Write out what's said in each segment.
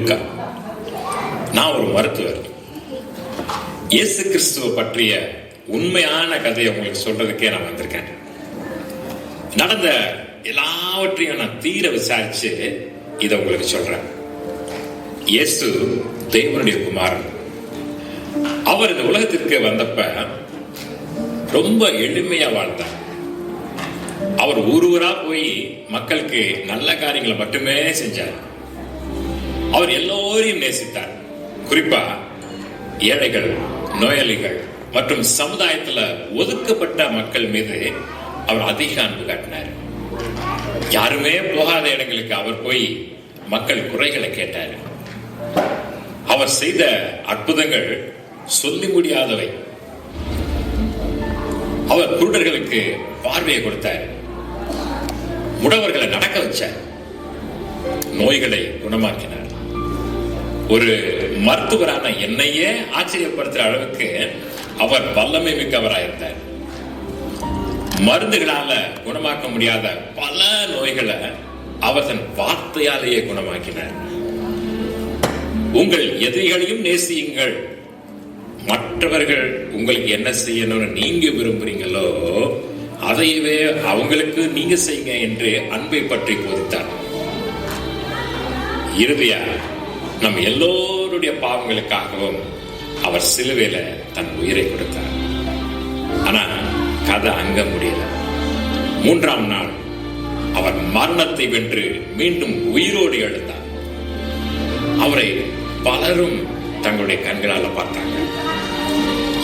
லூக்கா. நான் ஒரு மருத்துவர். இயேசு கிறிஸ்துவ பற்றிய உண்மையான கதையை உங்களுக்கு சொல்றதுக்கே நான் வந்திருக்கேன். நடந்த எல்லாவற்றையும் நான் தீர விசாரிச்சு இதை உங்களுக்கு சொல்றேன். இயேசு தேவனுடைய குமாரன். அவர் இந்த உலகத்திற்கு வந்தப்ப ரொம்ப எளிமையா வாழ்ந்தார். அவர் ஊரா போய் மக்களுக்கு நல்ல காரியங்களை மட்டுமே செஞ்சார். அவர் எல்லோரையும் நேசித்தார். குறிப்பா ஏழைகள், நோயாளிகள் மற்றும் சமுதாயத்துல ஒதுக்கப்பட்ட மக்கள் மீது அவர் அதிக அன்பு காட்டினார். யாருமே போகாத இடங்களுக்கு அவர் போய் மக்கள் குறைகளை கேட்டார். அவர் செய்த அற்புதங்கள் சொல்லி முடியாதவை. அவர் குருடர்களுக்கு பார்வையை கொடுத்தார். முடவர்களை நடக்க வச்சார். நோய்களை குணமாக்கினார். ஒரு மருத்துவரான என்னையே ஆச்சரியப்படுத்துற அளவுக்கு அவர் வல்லமை மிக்கவராயிருந்தார். மருந்துகளால குணமாக்க முடியாத பல நோய்களை அவர் தன் வார்த்தையாலேயே குணமாக்கினார். உங்கள் எதிரிகளையும் நேசியுங்கள். மற்றவர்கள் உங்களுக்கு என்ன செய்யணும்னு நீங்க விரும்புறீங்களோ அதையவே அவங்களுக்கு நீங்க செய்யுங்க என்று அன்பை பற்றி போதித்தார். இறுதியா நம் எல்லோருடைய பாவங்களுக்காகவும் அவர் சிலுவையில தன் உயிரை கொடுத்தார். ஆனா கதை அங்க முடியல. 3ஆம் நாள் அவர் மரணத்தை வென்று மீண்டும் உயிரோடு எழுந்தார். அவரை பலரும் தங்களுடைய கண்களால பார்த்தாங்க.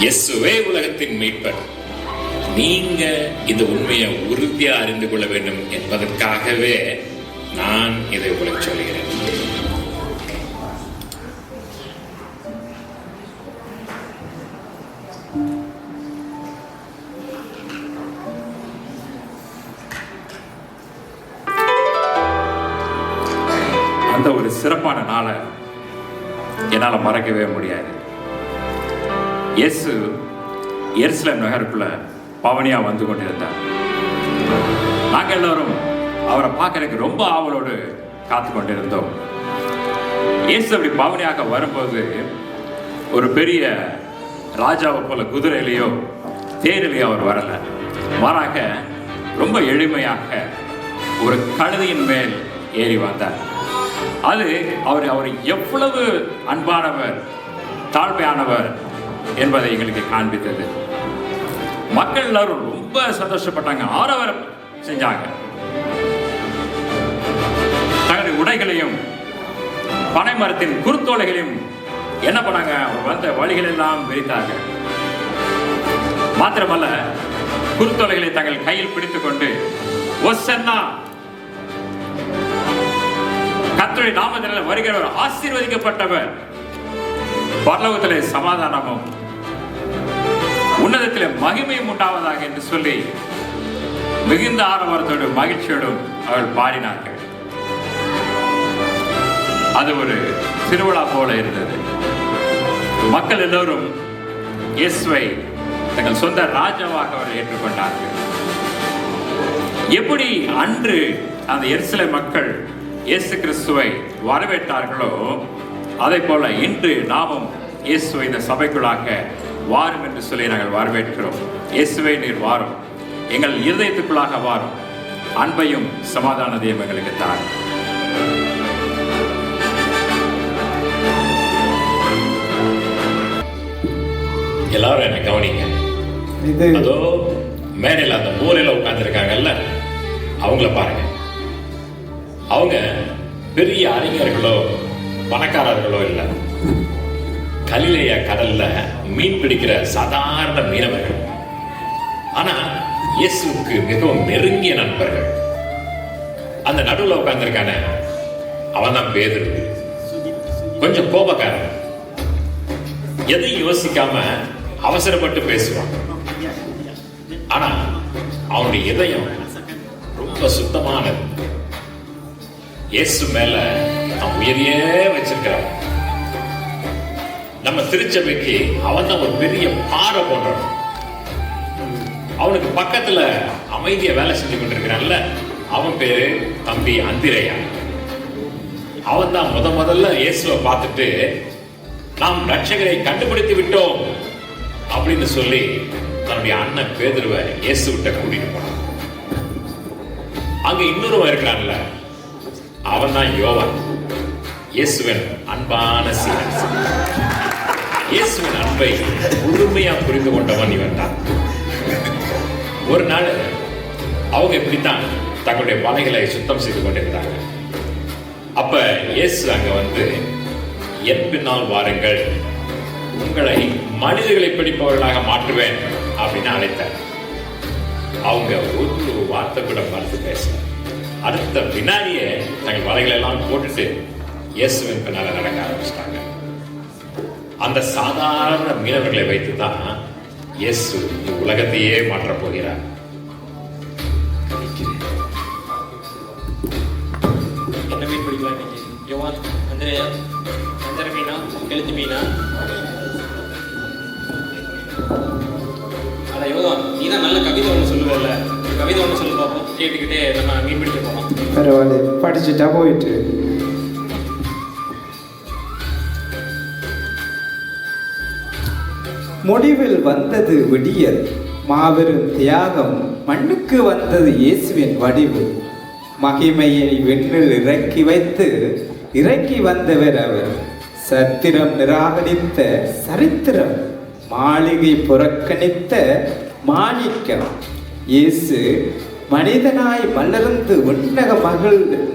இயேசுவே உலகத்தின் மீட்பர். நீங்க இந்த உண்மையை உறுதியா அறிந்து கொள்ள வேண்டும் என்பதற்காகவே நான் இதை உங்களுக்கு சொல்கிறேன். அந்த ஒரு சிறப்பான நாளை என்னால மறக்கவே முடியாது. இயேசு எருசலேம் நகருக்குள்ள பவனியா வந்து கொண்டிருந்தார். நாங்கள் எல்லாரும் அவரை பார்க்கறதுக்கு ரொம்ப ஆவலோடு காத்து கொண்டிருந்தோம். இயேசு அப்படி பவனியாக வரும்போது ஒரு பெரிய ராஜாவை போல குதிரையிலேயோ தேரிலேயோ அவர் வரல. மாறாக ரொம்ப எளிமையாக ஒரு கழுதையின் மேல் ஏறி வந்தார். அது அவர் எவ்வளவு அன்பானவர், தாழ்மையானவர் என்பதை எங்களுக்கு காண்பித்தது. மக்கள் எல்லாரும் ரொம்ப சந்தோஷப்பட்டாங்க, ஆரவாரம் செஞ்சாங்க. தங்களுடைய உடைகளையும் பனை மரத்தின் குருத்தோலைகளையும் என்ன பண்ணாங்க, வந்த வழிகள் எல்லாம் விரித்தார்கள். மாத்திரமல்ல, குருத்தோலைகளை தங்கள் கையில் பிடித்துக் கொண்டு ஒசன்னா, கர்த்தருடைய நாமத்தினாலே வருகிறவர் ஆசீர்வதிக்கப்பட்டவர், பரலோகத்திலே சமாதானமும் உன்னதத்திலே மகிமையும் உண்டாவதாக என்று சொல்லி மிகுந்த ஆரவாரத்தோடு மகிழ்ச்சியோடும் அவர்கள் பாடினார்கள். அது ஒரு திருவிழா போல இருந்தது. மக்கள் எல்லோரும் இயேசுவை தங்கள் சொந்த ராஜாவாக அவர்கள் ஏற்றுக்கொண்டார்கள். எப்படி அன்று அந்த எருசலேம் மக்கள் இயேசு கிறிஸ்துவை வரவேற்றார்களோ அதை போல இன்று நாமும் இயேசுவை இந்த சபைக்குள்ளாக வாரும் என்று சொல்லி நாங்கள் வரவேற்கிறோம். இயேசுவை நீர் வாரும், எங்கள் இருதயத்துக்குள்ளாக வாரும், அன்பையும் சமாதானத்தையும் எங்களுக்கு தார். எல்லாரும் என்ன கவனிங்க. அதோ மேடையில் அந்த மூலையில உட்கார்ந்துருக்காங்கல்ல, அவங்கள பாருங்க. அவங்க பெரிய அறிஞர்களோ பணக்காரர்களோ இல்லை. கலிலேயா கடல்ல மீன் பிடிக்கிற சாதாரண மீனவர்கள். ஆனா இயேசுவுக்கு மிகவும் நெருங்கிய நண்பர்கள். அந்த நடுவில் உட்கார்ந்துருக்கான அவன் தான் பேதுரு. கொஞ்சம் கோபக்காரன், எதையும் யோசிக்காம அவசரப்பட்டு பேசுவான். ஆனா அவனுடைய இதயம் ரொம்ப சுத்தமானது. இயேசு மேல அவன் உயிரையே வச்சிருக்கிறான். நம்ம திருச்சபைக்கு அவன் தான் ஒரு பெரிய பாறை போன்றவன். அவனுக்கு பக்கத்துல அமைதியா வேலை செஞ்சு கொண்டிருக்கிறான்ல, அவன் பேரு தம்பி அந்திரையா. அவன் தான் முதல்ல இயேசுவை பார்த்துட்டு நாம் ரட்சகரை கண்டுபிடித்து விட்டோம் அப்படின்னு சொல்லி தன்னுடைய அண்ணன் பேதுருவை இயேசு விட்ட கூட்டிட்டு போனான். அங்க இன்னொருவன் இருக்கிறான்ல, அவன் தான் யோவான், இயேசுவின் அன்பான சீடன். இயேசுவின் அன்பை முழுமையா புரிந்து கொண்டவன் இவன் தான். ஒரு நாள் அவங்க இப்படித்தான் தங்களுடைய வலைகளை சுத்தம் செய்து கொண்டிருந்தாங்க. அப்ப இயேசு அங்க வந்து, என் பின்னால் வாருங்கள், உங்களை மனிதர்களை பிடிப்பவர்களாக மாற்றுவேன் அப்படின்னு அழைத்தார். அவங்க ஒரு வார்த்தை கூட மறுத்து பேசல. அடுத்த வினாடியே தங்கள் வலைகளை எல்லாம் போட்டுட்டு இயேசுவின் பின்னால நடக்க ஆரம்பிச்சிட்டாங்க. அந்த சாதாரண மீனவர்களை வைத்துதான் இயேசு உலகத்தையே மாற்றப் போகிறார். என்ன மீன் பிடிக்கலாம் இன்னைக்கு? யோவான், அந்திரேயா, அந்தர மீனா, கெளுத்தி மீனா? அட யோவான், நீ தான் நல்ல கவிதை ஒன்று சொல்லுவல்ல, கவிதை ஒன்று சொல்லி பார்ப்போம், கேட்டுக்கிட்டே நம்ம மீன் பிடிக்க போகலாம். பரவாயில்ல, படிச்சுட்டா போயிட்டு. முடிவில் வந்தது விடியல், மாபெரும் தியாகம், மண்ணுக்கு வந்தது இயேசுவின் வடிவு. மகிமையை விண்ணில் இறக்கி வைத்து இறக்கி வந்தவர் அவர். சத்திரம் நிராகரித்த சரித்திரம், மாளிகை புறக்கணித்த மாணிக்கம். இயேசு மனிதனாய் மலர்ந்து உன்னக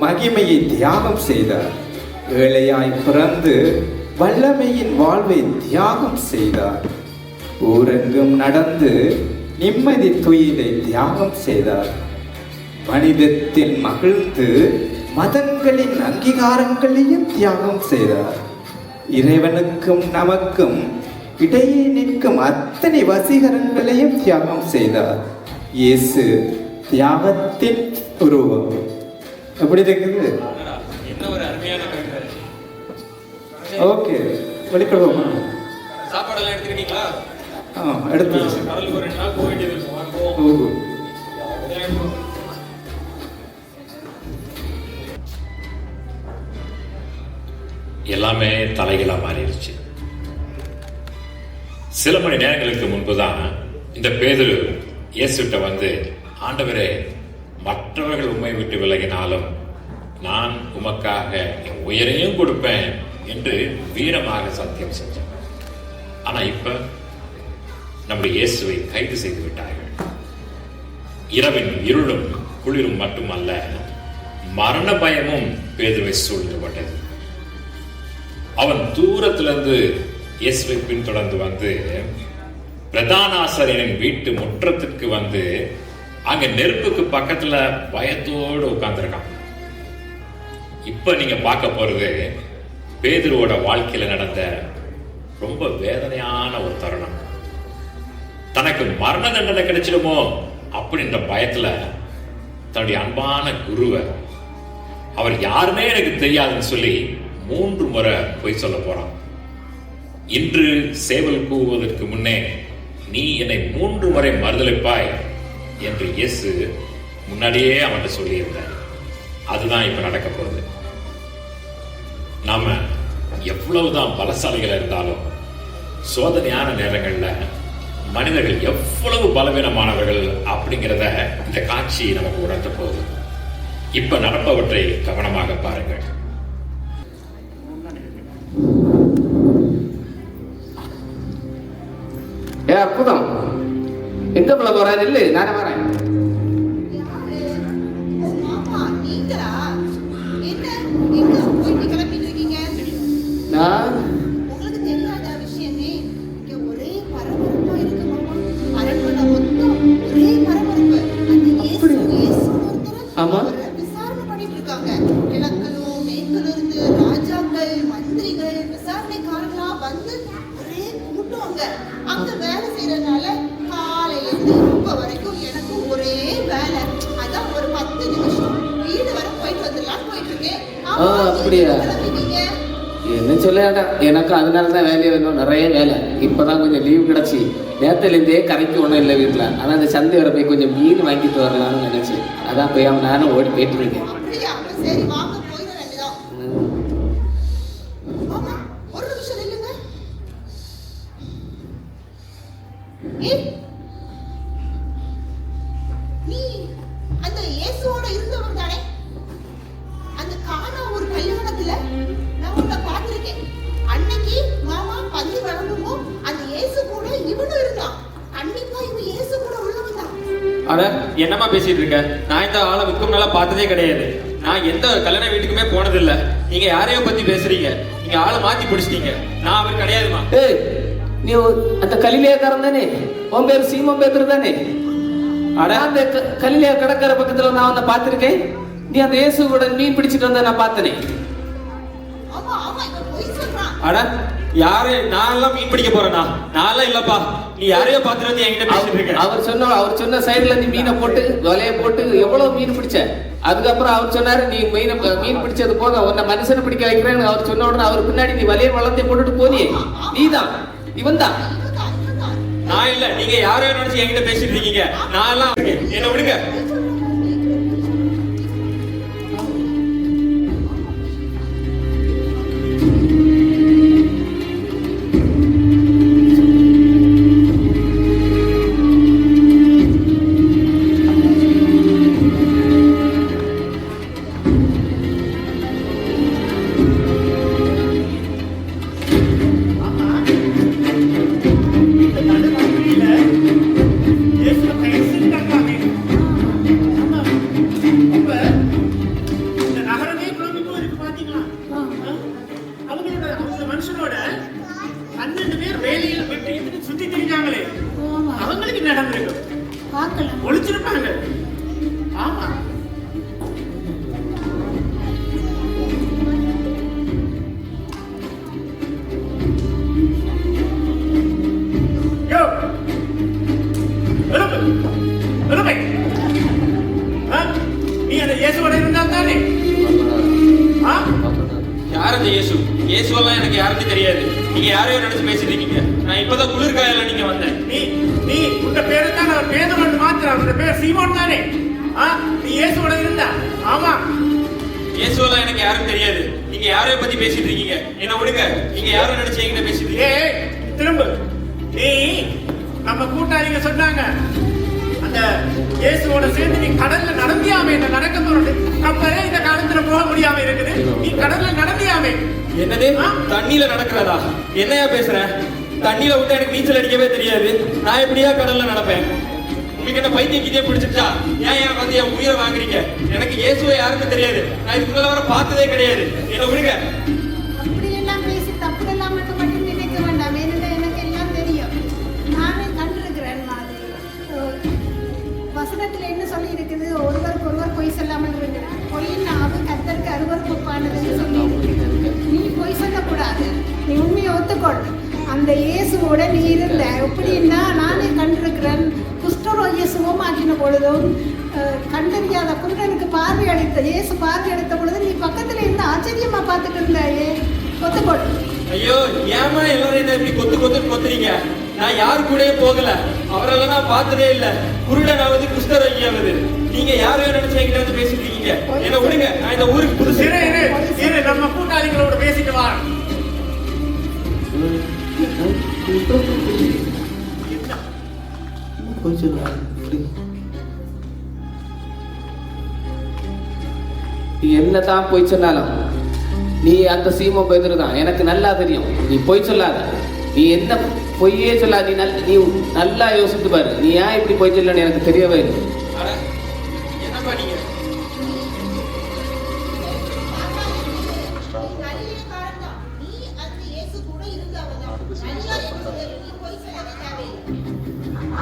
மகிமையை தியாகம் செய்தார். ஏழையாய் பிறந்து வல்லமையின் வாழ்வை தியாகம் செய்தார். ஊரெங்கும் நடந்து நிம்மதி துயிலை தியாகம் செய்தார். மனிதத்தில் மகிழ்ந்து மதங்களின் அங்கீகாரங்களையும் தியாகம் செய்தார். இறைவனுக்கும் நமக்கும் இடையே நிற்கும் அத்தனை வசீகரங்களையும் தியாகம் செய்தார். இயேசு தியாகத்தின் உருவம். எப்படி இருக்குது? என்ன ஒரு அருமையான கவிதை. ஓகே, வெளிப்படுவோமா? சாப்பாடெல்லாம் எடுத்துக்கிட்டீங்களா? எடுத்து கடலுக்கு ஒரு 2 நாள் போக வேண்டியது இருக்கும். எல்லாமே தலைகளாக மாறிடுச்சு. சில மணி நேரங்களுக்கு முன்புதான் இந்த பேதுரு இயேசுட்ட வந்து, ஆண்டவரே, மற்றவர்கள் உம்மை விட்டு விலகினாலும் நான் உமக்காக என் உயிரையும் கொடுப்பேன் என்று வீரமாக சத்தியம் செஞ்சேன். ஆனா இப்ப நம்முடைய இயேசுவை கைது செய்து விட்டார்கள். இரவின் இருளும் குளிரும் மட்டுமல்ல, மரண பயமும் பேதுருவை சூழ்ந்து கொண்டது. அவன் தூரத்திலிருந்து இயேசுவை பின்தொடர்ந்து வந்து பிரதான ஆசாரியரின் வீட்டு முற்றத்துக்கு வந்து அங்க நெருப்புக்கு பக்கத்துல பயத்தோடு உட்கார்ந்துருக்கான். இப்ப நீங்க பார்க்க போறது பேதுருவோட வாழ்க்கையில நடந்த ரொம்ப வேதனையான ஒரு தருணம். தனக்கு மரண தண்டனை கிடைச்சிடுமோ அப்படின்ற பயத்துல தன்னுடைய அன்பான குருவை, அவர் யாருமே எனக்கு தெரியாதுன்னு சொல்லி 3 முறை பொய் சொல்ல போறான். இன்று சேவல் கூவுவதற்கு முன்னே நீ என்னை 3 முறை மறுதலிப்பாய் என்று இயேசு முன்னாடியே அவன்கிட்ட சொல்லியிருந்தார். அதுதான் இப்ப நடக்க போகுது. நாம எவ்வளவுதான் பலசாலிகள் இருந்தாலும் சோதனையான நேரங்கள்ல மனிதர்கள் எவ்வளவு பலவீனமானவர்கள் அப்படிங்கிறத இந்த காட்சி நமக்கு உணர்த்த போகுது. இப்ப நடப்பவற்றை கவனமாக பாருங்கள். அற்புதம். எங்க போல போறேன்? இல்ல, நானே வரேன். ஆமா, விசாரணை பண்ணிட்டு இருக்காங்க. கிழக்கிலும் மேற்கிலும் இருந்து ராஜாக்கள், மந்திரிகள், விசாரணைக்காரங்களா வந்து ஒரே கூட்டுவாங்க. அங்க வேலை செய்யறதுனால காலையில இருந்து ரொம்ப வரைக்கும் எனக்கு ஒரே வேலை. அதான் ஒரு 10 நிமிஷம் வீடு வரை போயிட்டு வந்துடலாம் போயிட்டு இருக்கேன். அப்படியா? என்ன சொல்லாடா, எனக்கு அதனாலதான் வேலையை வேணும், நிறைய வேலை. இப்பதான் கொஞ்சம் லீவ் கிடைச்சி நேரத்துலேருந்தே கரைக்கு ஒன்றும் இல்லை வீட்டில். ஆனால் அந்த சந்தை வர போய் கொஞ்சம் மீன் வாங்கிட்டு வரலாம்னு நினைச்சு அதான் போய் நானும் ஓடி போயிட்டு இருக்கேன். அட என்னம்மா பேசிட்டு இருக்க? நான் இந்த ஆளை விற்கும் நல்லா பார்த்ததே கிடையாது. நான் எந்த கல்யாண வீட்டுக்குமே போனதில்ல. நீங்க யாரையோ பத்தி பேசுறீங்க. நீங்க ஆளை மாத்தி பிடிச்சிட்டீங்க. நான் அவர் கிடையாதுமா. ஏய், நீ அந்த கலிலேயக்காரன் தானே? உன் பேர் சீமன் பேதுரு தானே? அட, அந்த கலிலேய கடற்கரை பக்கத்துல நான் உன்னை பார்த்திருக்கேன். நீ அந்த இயேசு கூட மீன் பிடிச்சிட்டு வந்த நான் பார்த்தனே. ஆமா ஆமா இவன் பொய் சொல்றான். அட யாரு? நான் எல்லாம் மீன் பிடிக்க போறேனா? நான்லாம் இல்லப்பா. நீ யாரையோ பார்த்துட்டு வந்து என்கிட்ட பேசிட்டு இருக்க. அவர் சொன்ன சைடுல நீ மீனை போட்டு வலைய போட்டு எவ்வளவு மீன் பிடிச்ச. அதுக்கப்புறம் அவர் சொன்னாரு நீ மீன் பிடிச்சது போக உன்னை மனுஷனை பிடிக்க வைக்கிறேன்னு அவர் சொன்ன உடனே அவர் பின்னாடி நீ வலைய வளர்ந்தே போட்டுட்டு போனியே. நீதான் இவன் தான். நான் இல்ல. நீங்க யாரையோ நினைச்சு என்கிட்ட பேசிட்டு இருக்கீங்க. நான் எல்லாம் என்ன விடுங்க. ஒளிச்சிருப்பாங்க. ஆமா யோ எழுப்பு எழுப்பை. நீ அந்த இயேசுவோட இருந்தால் தானே? யார் அந்த இயேசு? இயேசுவெல்லாம் எனக்கு யாருன்னு தெரியாது. நீங்க யாரையோ நினைச்சு பேசிட்டு இருக்கீங்க. நான் இப்பதான் குளிர்காயில நீங்க வந்தேன். நீ உங்க பேரு தான் அவர் பேதுரு மாத்திரம். உங்க பேர் சீமோன் தானே? நீ இயேசுவோட இருந்தா? ஆமா. இயேசுவெல்லாம் எனக்கு யாரும் தெரியாது. நீங்க யாரையோ பத்தி பேசிட்டு இருக்கீங்க. என்ன விடுங்க. நீங்க யாரும் நினைச்சு என்கிட்ட பேசிட்டு இருக்கீங்க. திரும்ப நீ நம்ம கூட்டாளிங்க சொன்னாங்க அந்த இயேசுவோட சேர்ந்து நீ கடல்ல நடந்தியாமே. என்ன நடக்க போறது கப்பலே இந்த காலத்துல போக முடியாம இருக்குது. நீ கடல்ல நடந்தியாமே. என்னது? தண்ணியில நடக்கிறதா? என்னையா பேசுற? தண்ணியில விட்டு எனக்கு நீச்சல் அடிக்கவே தெரியாது. நான் எப்படியா கடல்ல நடப்பேன்? உங்களுக்கு என்ன பைத்தியம் கிட்டே பிடிச்சிட்டா? ஏன் வந்து என் உயிரை வாங்குறீங்க? எனக்கு இயேசுவை யாருன்னு தெரியாது. நான் இதுக்கு மேல வர பார்த்ததே கிடையாது. என்ன விடுங்க. அப்படி எல்லாம் பேசி தப்பு எல்லாம் மட்டும் நினைக்க வேண்டாம். ஏன்னா எனக்கு எல்லாம் தெரியும். நானே கண்டிருக்கிறேன். வசனத்துல என்ன சொல்லி இருக்குது? ஒருவருக்கு ஒருவர் பொய் சொல்லாமல் இருக்கிறது. பொய்யின் நாவு கர்த்தருக்கு அருவருப்பானதுன்னு சொல்லி இருக்குது. நீ பொய் சொல்லக்கூடாது. நீ உண்மையை ஒத்துக்கொள். அந்த இயேசுவோட நீ இருந்த எப்படின்னா நானே கண்டிருக்கிறேன். குஷ்டரோகிய சுகமாக்கின பொழுதும் கண்டறியாத குருடனுக்கு பார்வை அளித்த இயேசு பார்வை அளித்த பொழுது நீ பக்கத்துல இருந்து ஆச்சரியமா பார்த்துட்டு இருந்தாயே. ஒத்துக்கொள். ஐயோ, ஏமா எல்லாரும் என்ன இப்படி கொத்து கொத்துறீங்க? நான் யாரு கூடயே போகல. அவரெல்லாம் நான் பார்த்ததே இல்ல. குருடனாவது குஷ்டரோகியாவது. நீங்க யாரையோ நினைச்சு என்கிட்ட வந்து பேசிட்டு இருக்கீங்க. என்ன விடுங்க. நான் இந்த ஊருக்கு புதுசு. நம்ம கூட்டாளிகளோட பேசிட்டு வா. நீ என்னதான் பொய் சொன்னாலும் நீ அந்த சீமோன் பேதுரு தான். எனக்கு நல்லா தெரியும். நீ பொய் சொல்லாத. நீ என்ன பொய்யே சொல்லாத. நீ நல்லா யோசித்து பாரு. நீ ஏன் இப்படி பொய் சொல்லன்னு எனக்கு தெரியவே இல்லை. என்னப்பா நீங்க?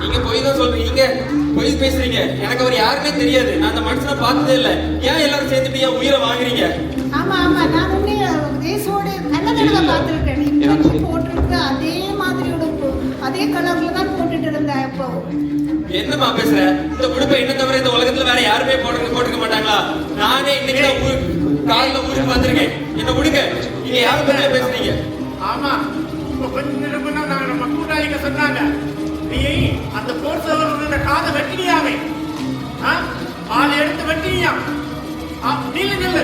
நீங்க பொய் தான் சொல்றீங்க. பொய் பேசுறீங்க. எனக்கு அவர் யாருமே தெரியாது. நான் அந்த மனுஷனை பார்த்ததே இல்லை. ஏன் எல்லாரும் சேர்ந்துட்டு என் உயிரை வாங்குறீங்க? ஆமா ஆமா, நான் உன்னை இயேசுவோட நல்ல தடவை பார்த்துருக்கேன். நீ போட்டிருக்க அதே மாதிரி உடுப்பு அதே கலர்ல தான் போட்டுட்டு இருந்த. இப்போ என்னமா பேசுற? இந்த உடுப்பை என்ன தவிர இந்த உலகத்துல வேற யாருமே போட்டுக்க மாட்டாங்களா? நானே இன்னைக்கு காலைல ஊருக்கு வந்திருக்கேன். என்ன விடுங்க. நீங்க யாரை பத்தி பேசுறீங்க? ஆமா, இப்ப கொஞ்ச நேரம் முன்னாடி நம்ம கூட்டாளிங்க சொன்னாங்க நீ அந்த போர் சவரோட காதை வெட்டினியாமே. ஆளை எடுத்து வெட்டினியா? நில்லு நில்லு.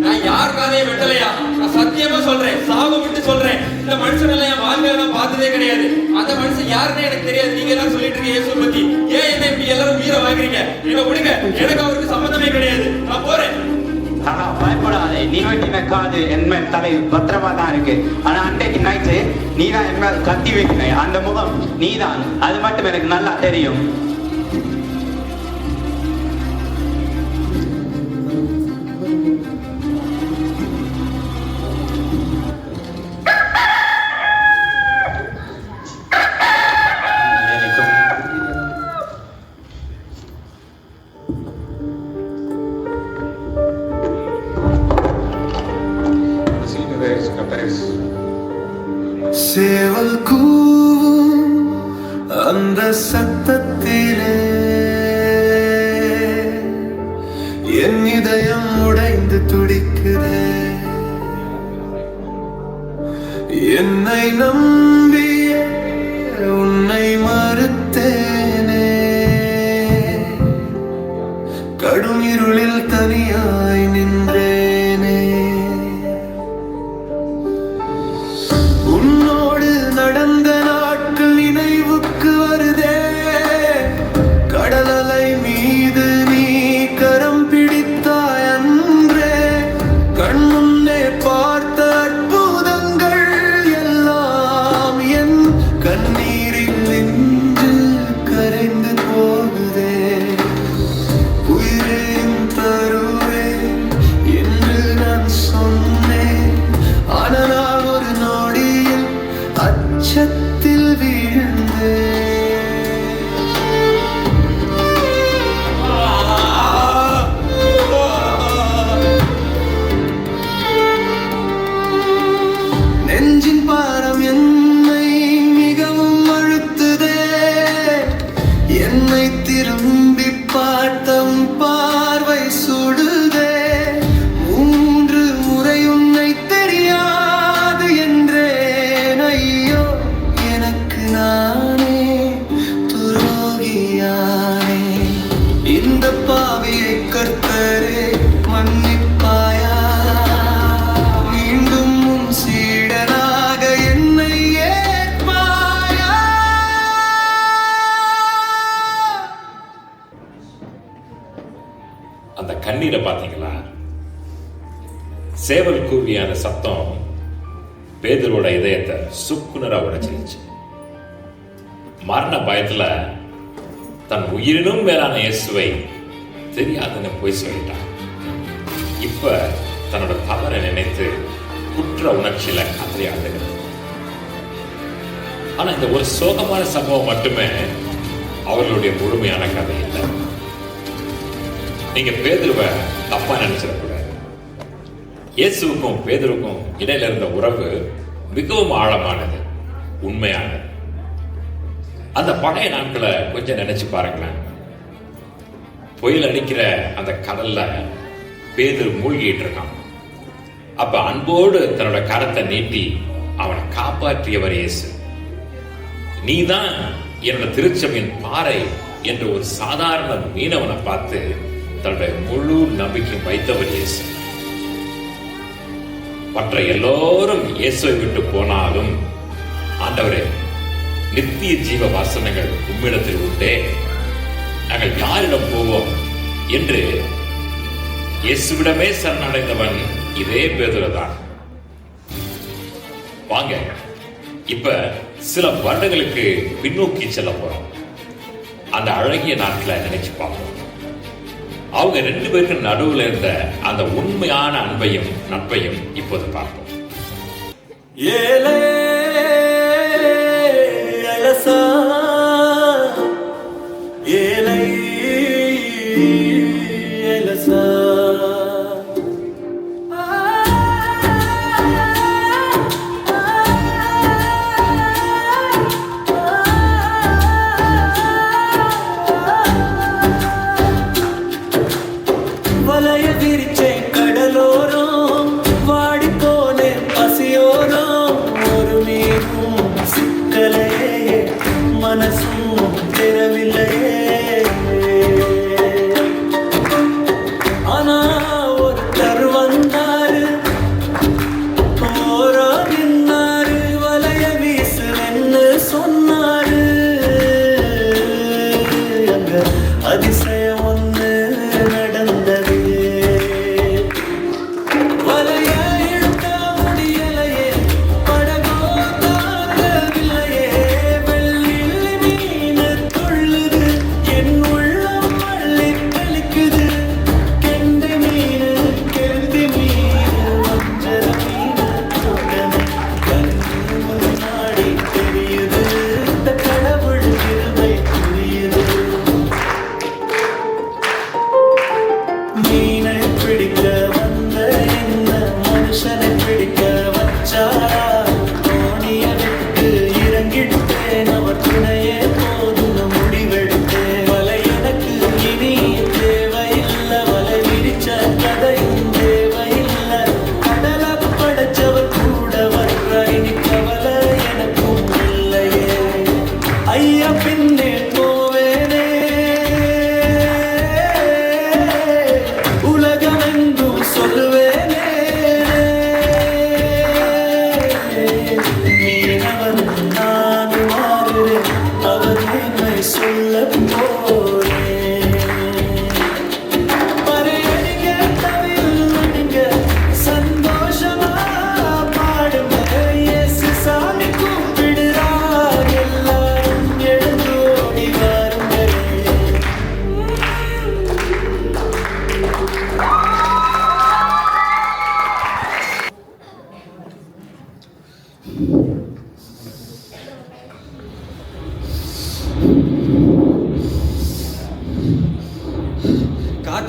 நான் யார் காதையை வெட்டலையா? நான் சத்தியமா சொல்றேன். சாப விட்டு சொல்றேன். இந்த மனுஷன் எல்லாம் என் வாழ்க்கையில நான் பார்த்ததே கிடையாது. அந்த மனுஷன் யாருன்னு எனக்கு தெரியாது. நீங்க எல்லாம் சொல்லிட்டு இருக்கீங்க இயேசு பத்தி. ஏன் என்ன இப்படி எல்லாரும் உயிரை வாங்குறீங்க? என்ன விடுங்க. எனக்கு அவருக்கு சம்பந்தமே கிடையாது. நான் போறேன். பயப்படாதே, நீ வெட்டின காது என் மேல் தலை பத்திரமா தான் இருக்கு. ஆனா அன்றைக்கு நைட்டு நீ தான் என் மேல் கத்தி வைக்கிற அந்த முகம் நீதான், அது மட்டும் எனக்கு நல்லா தெரியும். சேவல் கூவும் அந்த சத்தத்திலே என் இதயம் உடைந்து துடிக்குதே. என்னை நம்பிய உன்னை மறுத்தேனே, கடும் இருளில் தனியாய் நின்றேனே. உன்னோடு நடந்த நாட்கள் நினைவுக்கு வருதே, கடல் அலை மீது நீ கரம் பிடித்தாய் அன்றே. கண் முன்னே பார்த்த அற்புதங்கள் எல்லாம் என் கண்ணீரில் நின்று கரைந்து போகுதே. உயிரையும் தருவேன் என்று நான் சொன்னேன், ஆனால் ஒரு நொடியில் அச்சத்தில் வீழ்ந்தேன். நெஞ்சின் பாரம் என்னை மிகவும் அழுத்துதே, என்னை திரும்பி பார்த்தம் பார்வை சுடுதே. 3 முறை உன்னை தெரியாது என்றேன், ஐயோ எனக்கு நானே துரோகியானே. இந்த பாவியை கர்த்தரே மன்னிப்பாயா, மீண்டும் உன் சீடனாக என்னை ஏற்பாயா. அந்த கண்ணீரை பார்த்தீங்களா? சேவல் கூவியான சத்தம் பேதுருவோட இதயத்தை சுக்குனரா உடைச்சிருச்சு. மரண பயத்துல தன் உயிரினும் மேலான இயேசுவை தெரியாதுன்னு போய் சொல்லிட்டான். இப்ப தன்னோட தவறை நினைத்து குற்ற உணர்ச்சியில கதறி ஆடுகிறது. ஆனா இந்த ஒரு சோகமான சம்பவம் மட்டுமே அவர்களுடைய முழுமையான கதை இல்லை. நீங்க பேதுருவை தப்பா நினைச்சிடக்கூடாது. இயேசுவுக்கும் பேதுருவுக்கும் இடையில இருந்த உறவு மிகவும் ஆழமானது, உண்மையானது. அந்த பழைய நாட்களை கொஞ்சம் நினைச்சு பாருங்களேன். புயல் அடிக்கிற அந்த கடல்ல பேதுரு மூழ்கிட்டு இருக்கான். அப்ப அன்போடு தன்னோட கரத்தை நீட்டி அவனை காப்பாற்றியவர் இயேசு. நீதான் என்னோட திருச்சபையின் பாறை என்று ஒரு சாதாரண மீனவனை பார்த்து தன்னுடைய முழு நம்பிக்கை வைத்தவர் இயேசு. மற்ற எல்லோரும் இயேசுவை விட்டு போனாலும், ஆண்டவரே நித்திய ஜீவ வாசனைகள் உம்மிடத்தில் உண்டே, நாங்கள் யாரிடம் போவோம் என்று இயேசுவிடமே சரணடைந்தவன் இதே பேதுருதான். வாங்க இப்ப சில வருடங்களுக்கு பின்னோக்கி செல்ல போறோம். அந்த அழகிய நாட்களை நினைச்சு பார்ப்போம். அவங்க 2 பேருக்கு நடுவில் இருந்த அந்த உண்மையான அன்பையும் நட்பையும் இப்போது பார்ப்போம். ஏலே அலசா, ஏலை அலசா. வலைய விரிச்சேன் கடலோரம், வாடிப்போனேன் பசியோரம். ஒரு மீனும் சிக்கலையே, மனசும் தெரவில்லையே. ஆனா ஒருத்தர் வந்தாரு, ஓரோ நின்னாரு, வலைய வீசுன்னு சொன்னாரு. அங்க அதிசயம் ஒன்று நடந்தது.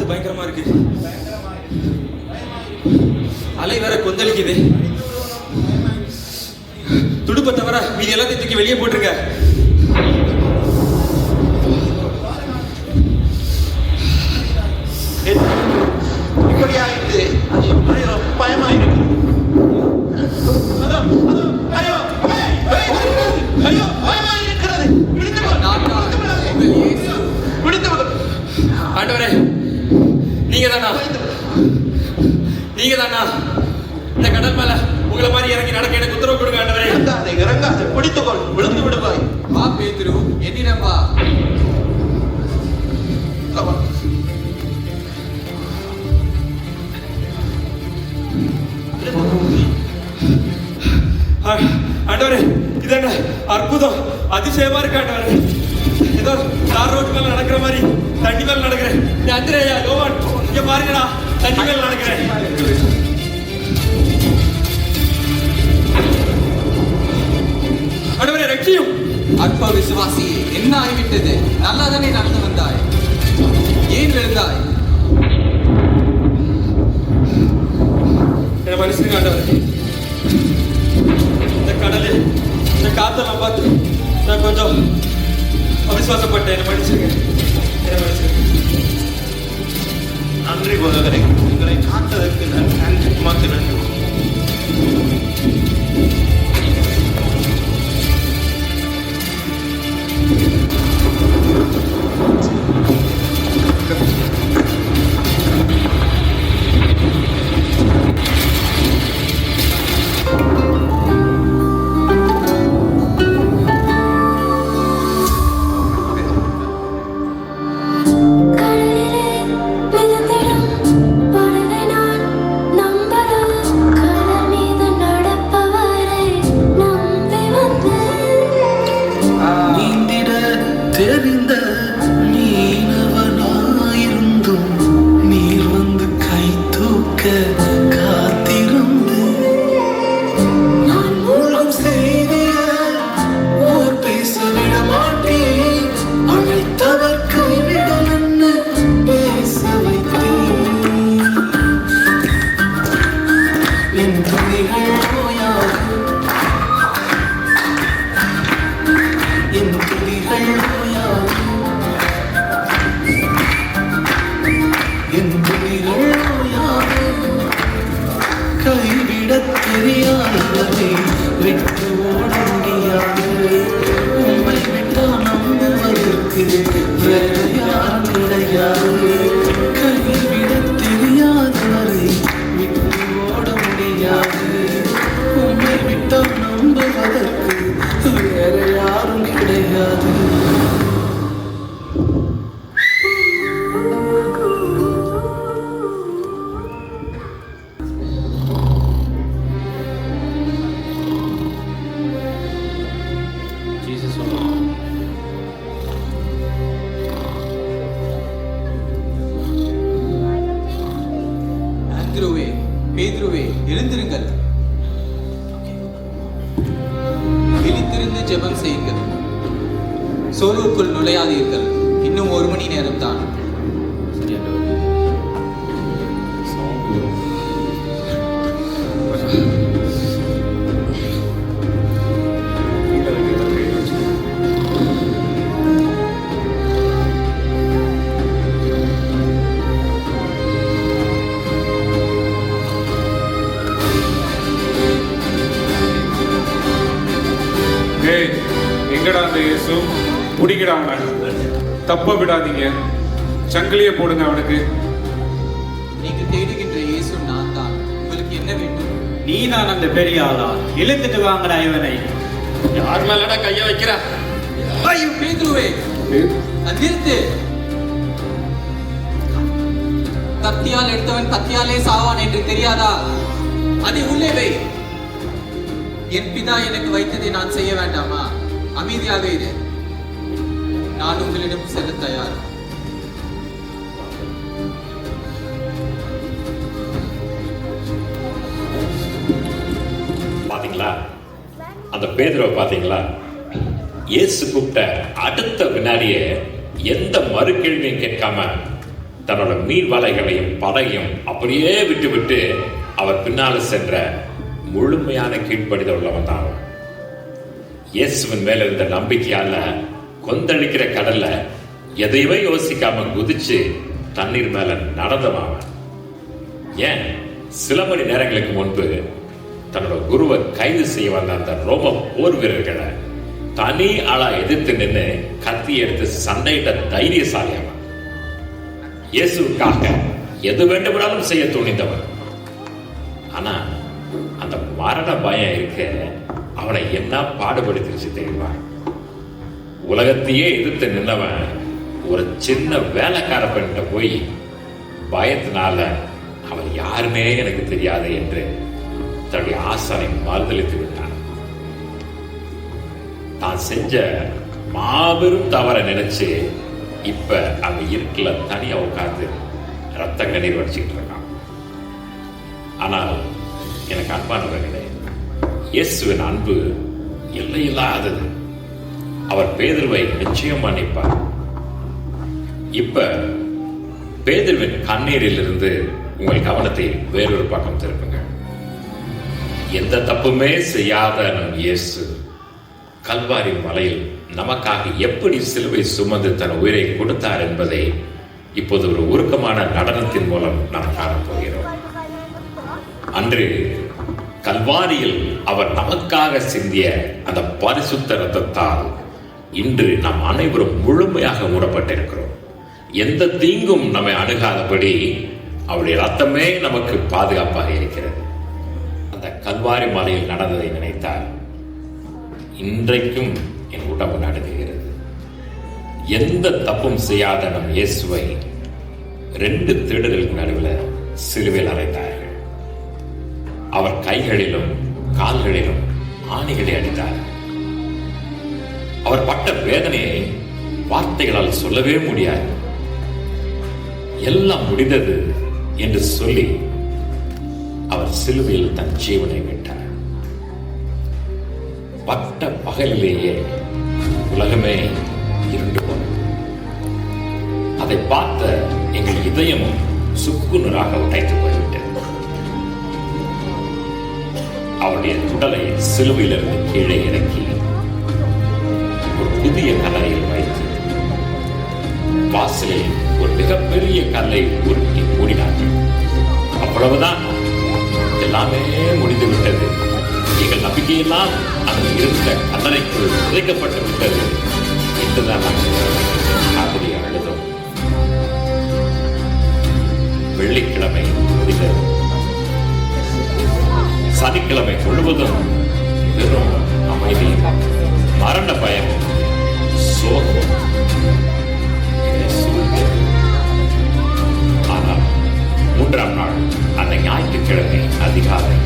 காத்து பயங்கரமா இருக்கு. அலை வேற கொந்தளிக்குது. துடுப்பை தவிர மீதி எல்லாத்தையும் தூக்கி வெளியே போட்டுருங்க. இப்படியா இருக்குது? ஐயோ, பயமா இருக்கு. ஐயோ, ஐயோ, பயமா இருக்கிறது. ஆண்டவரே, நீங்க தானா இந்த கடல் மேல உங்களை மாதிரி இறங்கி நடக்க எனக்கு உத்தரவு கொடுங்க ஆண்டவரே. இறங்காது, பிடித்துக்கொள், விழுந்து விடுவாய். வா பேதுரு, என்னிடம் வா. ஆண்டவரே, இது என்ன அற்புதம், அதிசயமா இருக்கு ஆண்டவரே. ஏதோ தார் ரோட்டு மேல நடக்கிற மாதிரி தண்ணி மேல நடக்கிறேன். அந்திரேயா, யோவான், இங்க பாருங்கடா, தண்ணி மேல நடக்கிறேன். ஆண்டவரே, ரட்சியும். அற்ப விசுவாசியே, என்ன ஆகிவிட்டது? நல்லா தானே நடந்து வந்தாய், ஏன் விழுந்தாய்? என்ன மனுஷனுங்க ஆண்டவரே, இந்த கடலை இந்த காத்தெல்லாம் பார்த்து நான் கொஞ்சம் அவிசுவாசப்பட்டேன். என்ன மன்னிச்சிருங்க. நன்றி போதகரே, உங்களை காத்ததற்கு நன்றி. உமக்கு நன்றி. தெரிந்த மீனவனாயிருந்தும் நீர் வந்து கை தூக்க காத்திருந்து நான் மூலம் செய்திய ஓர் பேச விட மாட்டேன், அழைத்தவர் கைவிடலன்னு பேச வைத்தேன். என் துணிகள் நோயாக என் துணிகள் கைவிடத் தெரியாதவரை விட்டு ஓட முடியாது. உம்மை விட்டால் நம்புவதற்கு வேற யாரும் கிடையாது. கைவிடத் தெரியாதவரை விட்டு ஓட முடியாது. உம்மை விட்டால் நம்புவதற்கு வேற யாரும் கிடையாது. ஆந்திரேவே, பேதுருவே, எழுந்திருங்கள். விழித்திருந்து ஜெபம் செய்யுங்கள். சோர்வுக்குள் நுழையாதீர்கள். இன்னும் 1 மணி நேரம் தான். எங்கடா அந்த இயேசு? பிடிக்கிறாங்க, தப்ப விடாதீங்க, சங்கிலியை போடுங்க அவனுக்கு. நீங்க தேடுகின்ற இயேசு நான் தான். உங்களுக்கு என்ன வேண்டும்? நீதான் அந்த பெரிய ஆளா? இழுத்துட்டு வாங்கடா இவனை. யார் மேலடா கைய வைக்கிறா? ஐயோ பேதுருவே, நிறுத்து. கத்தியால் எடுத்தவன் கத்தியாலே சாவான் என்று தெரியாதா? அதை உள்ளே வை. என் பிதா எனக்கு வைத்ததை நான் செய்ய வேண்டாமா? அமைதியாக இரு. நான் உங்களிடம் செல்ல தயார். பாத்தீங்களா அந்த பேதுருவை? பாத்தீங்களா? இயேசு கூப்பிட்ட அடுத்த வினாடியே எந்த மறு கேள்வியும் கேட்காம தன்னோட மீன் வலைகளையும் படையும் அப்படியே விட்டுவிட்டு அவர் பின்னால சென்ற முழுமையான கீழ்ப்படிதல் உள்ளவன் தான் அவன். இயேசுவின் மேல இருந்த நம்பிக்கையால கொந்தளிக்கிற கடல்ல எதையுமே யோசிக்காம குதிச்சு தண்ணீர் மேல நடந்தவன். ஏன் சில மணி நேரங்களுக்கு முன்பு தன்னோட குருவை கைது செய்ய வந்த அந்த ரோம போர் வீரர்களை தனி ஆளா எதிர்த்து நின்று கத்தி எடுத்து சண்டையிட்ட தைரியசாலி அவன். இயேசுக்காக எது வேண்டுமானாலும் செய்ய துணிந்தவன். ஆனா அந்த மரண பயம் இருக்க அவனை என்ன பாடுபடுத்திருச்சு தெரியுமா? உலகத்தையே எதிர்த்து நின்றவன் ஒரு சின்ன வேலைக்கார பெண்கிட்ட போய் பயத்தினால அவன் யாருமே எனக்கு தெரியாது என்று தன்னுடைய ஆசானை மறுதளித்து விட்டான். தான் செஞ்ச மாபெரும் தவற நினைச்சு இப்ப அந்த இருட்டுல தனியா உட்கார்ந்து ரத்த கண்ணீர் வடிச்சுட்டு இருக்கான். ஆனால் எனக்கு அன்பானவர்களே, இயேசுவின் அன்பு எல்லையில்லாதது. அவர் பேதுருவை நிச்சயம் மன்னிப்பார். இப்ப பேதுருவின் கண்ணீரில் இருந்து உங்கள் கவனத்தை வேறொரு பக்கம் திருப்புங்க. எந்த தப்புமே செய்யாத நம் இயேசு கல்வாரி மலையில் நமக்காக எப்படி சிலுவை சுமந்து தன் உயிரை கொடுத்தார் என்பதை இப்போது ஒரு உருக்கமான நடனத்தின் மூலம் நாம் காணப்போகிறோம். அன்று கல்வாரியில் அவர் நமக்காக சிந்திய அந்த பரிசுத்த ரத்தத்தால் இன்று நாம் அனைவரும் முழுமையாக மூடப்பட்டிருக்கிறோம். எந்த தீங்கும் நம்மை அணுகாதபடி அவருடைய ரத்தமே நமக்கு பாதுகாப்பாக இருக்கிறது. அந்த கல்வாரி மலையில் நடந்ததை நினைத்தால் இன்றைக்கும் என் உடம்பு நடுங்குகிறது. எந்த தப்பும் செய்யாத நம் இயேசுவை 2 திருடர்களுக்கு நடுவில் சிலுவையில் அறைந்தார்கள். அவர் கைகளிலும் கால்களிலும் ஆணிகளை அடித்தார். அவர் பட்ட வேதனையை வார்த்தைகளால் சொல்லவே முடியாது. எல்லாம் முடிந்தது என்று சொல்லி அவர் சிலுவையில் தன் ஜீவனை விட்டார். பட்ட பகலிலேயே உலகமே இருண்டு போனது. அதை பார்த்த எங்கள் இதயமும் சுக்குநூறாக உடைத்து போய்விட்டது. அவருடைய உடலை சிலுவையிலிருந்து கீழே இறக்கி ஒரு புதிய கல்லறையில் வைத்து வாசலில் ஒரு மிகப்பெரிய கல்லை உருட்டி மூடினார்கள். அவ்வளவுதான், எல்லாமே முடிந்து விட்டது. எங்கள் நம்பிக்கையெல்லாம் அங்கு இருந்த கல்லறைக்குள் புதைக்கப்பட்டு விட்டது என்றுதான் நாங்கள் அழுதோம். வெள்ளிக்கிழமை முடிந்தது. சனிக்கிழமை முழுவதும் வெறும் அமைதி, மரண பயம், சோகம். ஆனால் 3ஆம் நாள் அந்த ஞாயிற்றுக்கிழமை அதிகாலை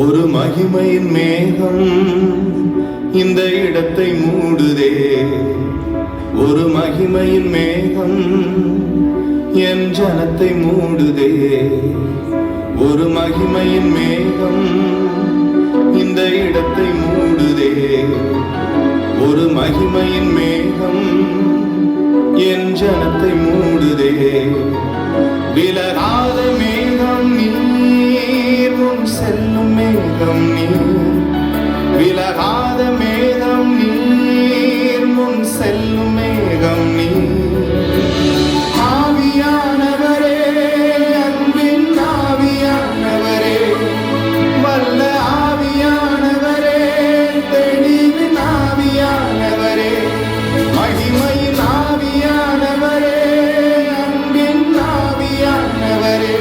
ஒரு மகிமையின் மேகம் இந்த இடத்தை மூடுதே. ஒரு மகிமையின் மேகம் என் ஜனத்தை மூடுதே. ஒரு மகிமையின் மேகம் இந்த இடத்தை மூடுதே. ஒரு மகிமையின் மேகம் என் ஜனத்தை மூடுதே. விலகாத மேகம் நீர், முன் செல்லும் மேகம் நீர். விலகாத மேகம் நீர், முன் செல்லும் மேகம் நீர். ஆவியானவரே, அன்பின் ஆவியானவரே, வல்ல ஆவியானவரே, தெளிவின் ஆவியானவரே, மகிமையின் ஆவியானவரே, அன்பின் ஆவியானவரே,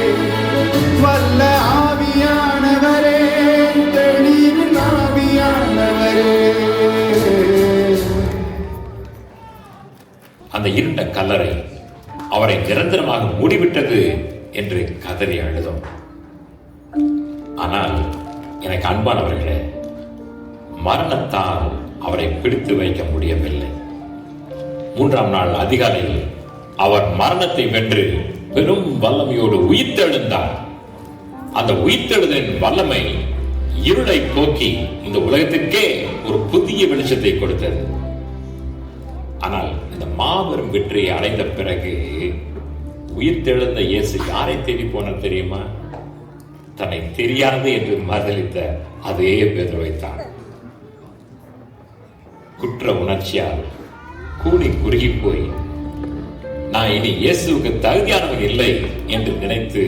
வல்ல ஆவியானவரே, தெளிவின் ஆவியானவரே. அந்த இருண்ட கல்லறை அவரை நிரந்தரமாக மூடிவிட்டது என்று கதறி அழுதோம். ஆனால் எனக்கு அன்பானவர்களே, மரணத்தால் அவரை பிடித்து வைக்க முடியவில்லை. 3ஆம் நாள் அதிகாலையில் அவர் மரணத்தை வென்று பெரும் வல்லமையோடு உயிர்த்தெழுந்தார். அந்த உயிர்த்தெழுதலின் வல்லமை இருளை போக்கி இந்த உலகத்திற்கே ஒரு புதிய வெளிச்சத்தை கொடுத்தது. ஆனால் இந்த மாபெரும் வெற்றியை அடைந்த பிறகு உயிர்த்தெழுந்த இயேசு யாரை தேடி போனார் தெரியுமா? தன்னை தெரியாது என்று மறுதலித்த அதே பேதுருவைத்தான். குற்ற உணர்ச்சியால் கூனி குறுகி போய் நான் இனி இயேசுவுக்கு தகுதியானவன் இல்லை என்று நினைத்து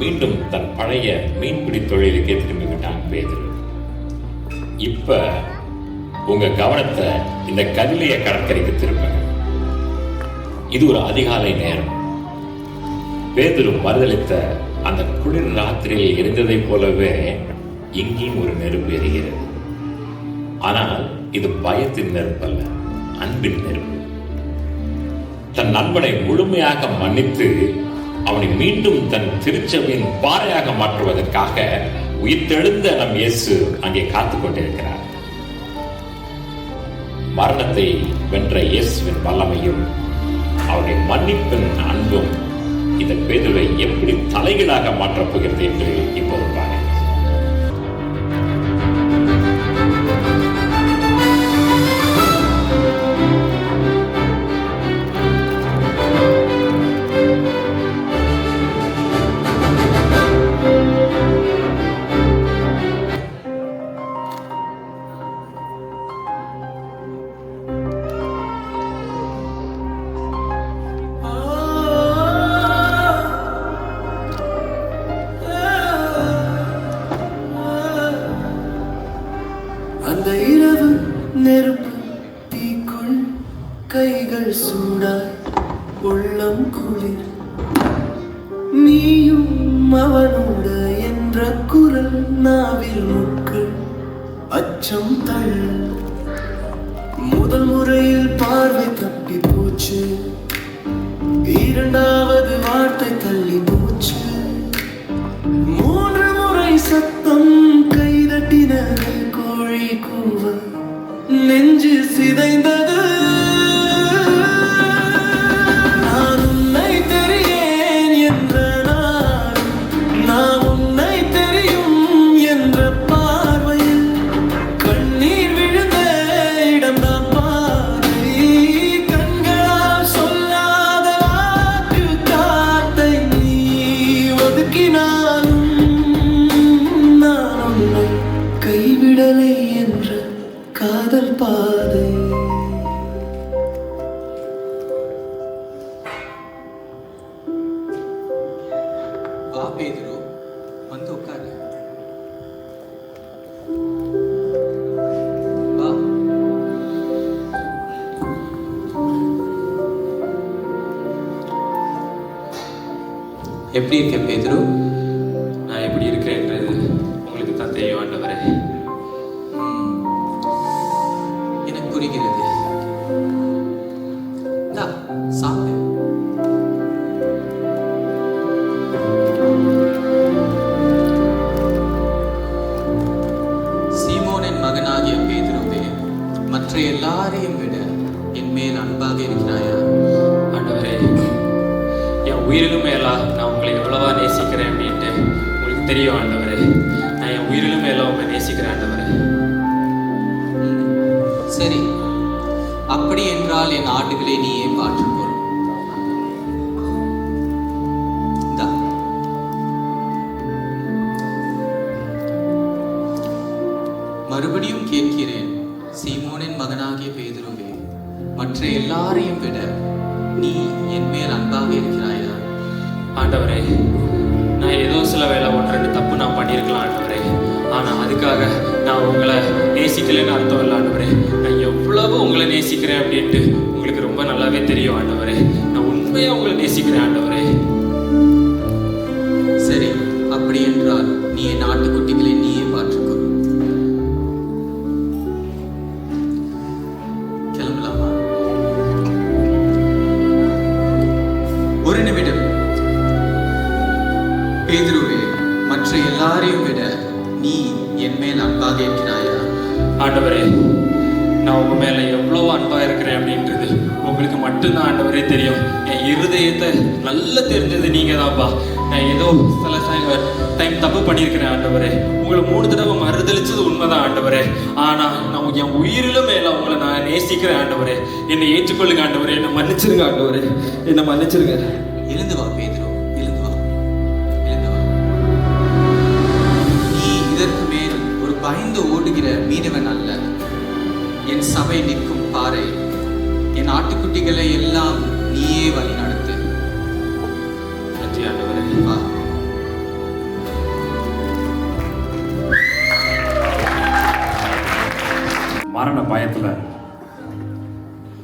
மீண்டும் தன் பழைய மீன்பிடி தொழிலுக்கே திரும்பி விட்டான் பேதுரு. இப்ப உங்க கவனத்தை இந்த கலிலேய கடற்கரைக்கு திரும்புங்க. இது ஒரு அதிகாலை நேரம். பேதுரு மறுதலித்த அந்த குளிர் ராத்திரியில் எரிந்ததைப் போலவே இங்கேயும் ஒரு நெருப்பு எரிகிறது. ஆனால் இது பயத்தின் நெருப்பல்ல, அன்பின் நெருப்பு. தன் நண்பனை முழுமையாக மன்னித்து அவனை மீண்டும் தன் திருச்சபையின் பாறையாக மாற்றுவதற்காக உயிர்த்தெழுந்த நம் இயேசு அங்கே காத்துக் கொண்டிருக்கிறார். மரணத்தை வென்ற இயேசுவின் வல்லமையும் அவருடைய மன்னிப்பின் அன்பும் இந்த பேதுருவை எப்படி தலைகீழாக மாற்றப் போகிறது என்று இப்போது பாருங்கள். அந்த இரவு நெருப்பு தீக்குள் கைகள் சூடாய் உள்ளம் குளிர். நீயும் அவனோட என்ற குரல் நாவில் முட்கள் அச்சம் தள்ள. முதல் முறையில் பார்வை தப்பி போச்சு, இரண்டாவது வார்த்தை தள்ளி போச்சு, 3 முறை சத்தம் கைதட்டினது, கோழி கூவ நெஞ்சு சிதைந்தது. நான் உன்னை தெரியேன் என்ற நாளும், நான் உன்னை தெரியும் என்ற பார்வையில் கண்ணீர் விழுந்த இடம்தான் பாதை. கண்களால் சொல்லாத வாக்கு காத்தை நீ ஒதுக்கினாலும் நான் உன்னை கைவிடலை என்ற காதல் பாதை. வா பேதுரு, வந்து உட்காரு. வா. எப்படி இருக்க பேதுரு? நான் எப்படி இருக்கிறேன்றது உங்களுக்கு தான் தெரியும் ஆண்டவரே. எனக்கு புரிகிறது. இந்தா, சாப்பிடு. எல்லாரையும் விட என் மேல் அன்பாக இருக்கிறாயா? ஆண்டவரே, என் உயிரிலும் மேலா நான் உங்களை எவ்வளவா நேசிக்கிறேன் அப்படின்ட்டு உங்களுக்கு தெரியும் ஆண்டவரே. நான் என் உயிரிலும் மேலா உங்களை நேசிக்கிறேன் ஆண்டவரே. சரி, அப்படி என்றால் என் ஆடுகளை நீயே பாற்றுக்கொள். இந்தா. மறுபடியும் கேட்கிறேன், சீமோனின் மகனாகிய பேதுருவே, மற்ற எல்லாரையும் விட நீ என் மேல் அன்பாக இருக்கிறாயா? ஆண்டவரே, நான் ஏதோ சில வேளை ஒன்று ரெண்டு தப்பு நான் பண்ணியிருக்கலாம் ஆண்டவரே. ஆனால் அதுக்காக நான் உங்களை நேசிக்கலைன்னு அர்த்தம் இல்லை ஆண்டவரே. நான் எவ்வளவு உங்களை நேசிக்கிறேன் அப்படின்ட்டு உங்களுக்கு ரொம்ப நல்லாவே தெரியும் ஆண்டவரே. நான் உண்மையாக உங்களை நேசிக்கிறேன் ஆண்டவரே. சரி, அப்படி என்றால் நீ என் ஆட்டுக்குட்டிகளை நீயே பாற்றுக்கொள். கிளம்பலாமா? ஒரு நிமிடம். பேதுருவே, மற்ற எல்லாரையும் விட நீ என் மேல் அன்பாக இருக்கிறாயா? ஆண்டவரே, நான் உங்கள் மேலே எவ்வளோ அன்பாக இருக்கிறேன் அப்படின்றது உங்களுக்கு மட்டும்தான் ஆண்டவரே தெரியும். என் இருதயத்தை நல்லா தெரிஞ்சது நீங்கள் தான்ப்பா. நான் ஏதோ சில டைம் தப்பு பண்ணியிருக்கிறேன் ஆண்டவரே. உங்களை 3 தடவை மறுதளிச்சது உண்மைதான் ஆண்டவரே. ஆனால் நான் என் உயிரிலும் மேலே உங்களை நான் நேசிக்கிறேன் ஆண்டவரே. என்னை ஏற்றுக்கொள்ளுங்க ஆண்டவரே. என்னை மன்னிச்சிருங்க ஆண்டவரே. என்னை மன்னிச்சிருங்க. எழுந்து வா பேதுரு, எழுந்து வா, எழுந்து வா. நீ இதற்கு மேல் ஒரு பயந்து ஓடுகிற மீனவன் அல்ல. என் சபை நிற்கும் பாறை. என் ஆட்டுக்குட்டிகளை எல்லாம் நீயே வழி நடத்து. நன்றி ஆண்டவரே. வா. மரண பயத்துல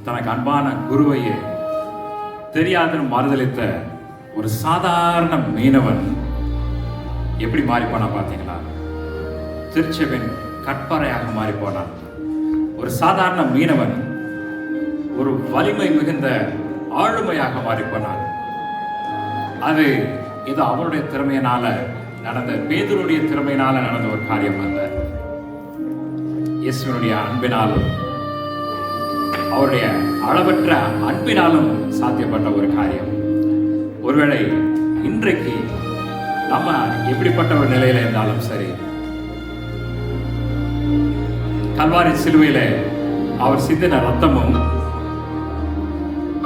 தனக்கு அன்பான குருவையே தெரியாத மறுதளித்த ஒரு சாதாரண மீனவன் எப்படி மாறி போனா பார்த்தீங்களா? திருச்செவின் கற்பறையாக மாறி போனான். ஒரு சாதாரண மீனவன் ஒரு வலிமை மிகுந்த ஆளுமையாக மாறி போனான். அது இது அவருடைய திறமையினால நடந்த, பேதுருடைய திறமையினால நடந்த ஒரு காரியம் அல்ல. இயேசுவினுடைய அன்பினாலும் அவருடைய அளவற்ற அன்பினாலும் சாத்தியப்பட்ட ஒரு காரியம். ஒருவேளை இன்றைக்கு நம்ம எப்படிப்பட்ட ஒரு நிலையில இருந்தாலும் சரி, கல்வாரி சிலுவையில அவர் சிந்தின ரத்தமும்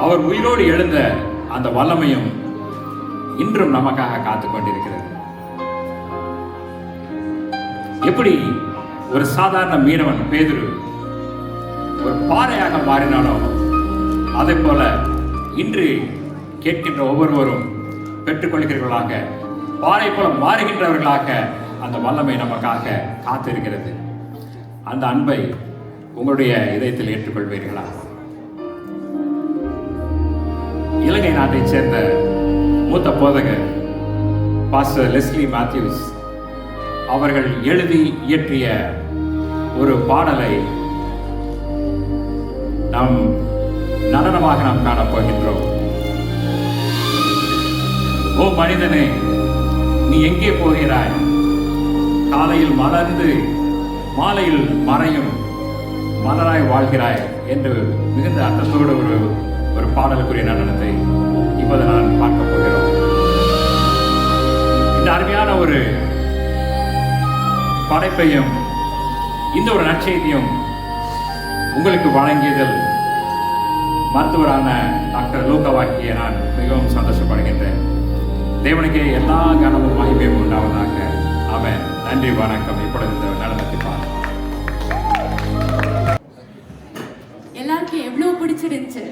அவர் உயிரோடு எழுந்த அந்த வல்லமையும் இன்றும் நமக்காக காத்துக் கொண்டிருக்கிறது. எப்படி ஒரு சாதாரண மீனவன் பேதுரு ஒரு பாறையாக மாறினானோ, அதே போல இன்று கேட்கின்ற ஒவ்வொருவரும் பெற்றுக்கொள்கிறவர்களாக, பாறை போல மாறுகின்றவர்களாக அந்த வல்லமை நமக்காக காத்திருக்கிறது. அந்த அன்பை உங்களுடைய இதயத்தில் ஏற்றுக்கொள்வீர்களா? இலங்கை நாட்டைச் சேர்ந்த மூத்த போதகர் பாஸ்டர் லெஸ்லி மேத்யூஸ் அவர்கள் எழுதி இயற்றிய ஒரு பாடலை நாம் நடனமாக நாம் காணப்போகின்றோம். ஓ மனிதனே, நீ எங்கே போகிறாய்? காலையில் மலர்ந்து மாலையில் மறையும் மலராய் வாழ்கிறாய் என்று மிகுந்த அர்த்தத்தோடு ஒரு பாடலுக்குரிய நடனத்தை இப்போது நான் பார்க்க போகிறோம். இந்த அருமையான ஒரு படைப்பையும் இந்த ஒரு நற்செய்தியும் உங்களுக்கு வழங்கியதில் மருத்துவரான டாக்டர் லூகாவாகிய நான் மிகவும் சந்தோஷப்படுகின்றேன். தேவனுக்கே எல்லா கனமும் மகிமையும் உண்டாவதாக. ஆமென். நன்றி, வணக்கம். இப்பொழுது இந்த நடனத்தை பாருங்கள். எல்லாருக்கும் எவ்வளவு பிடிச்சிருந்துச்சு?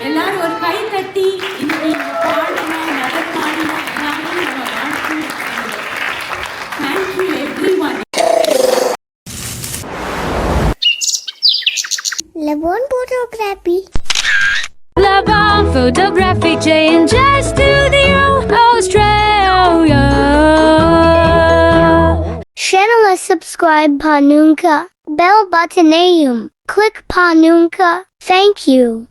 எல்லாரும் ஒரு கை தட்டி இன்னைக்கு பாடின நடமாடின எல்லாமே நம்ம வாழ்க்கை. Thank you everyone. Levon Photography. Levon Photography J&J Studio Australia. Channel subscribe Panunka. Bell button ayum. Click Panunka. Thank you.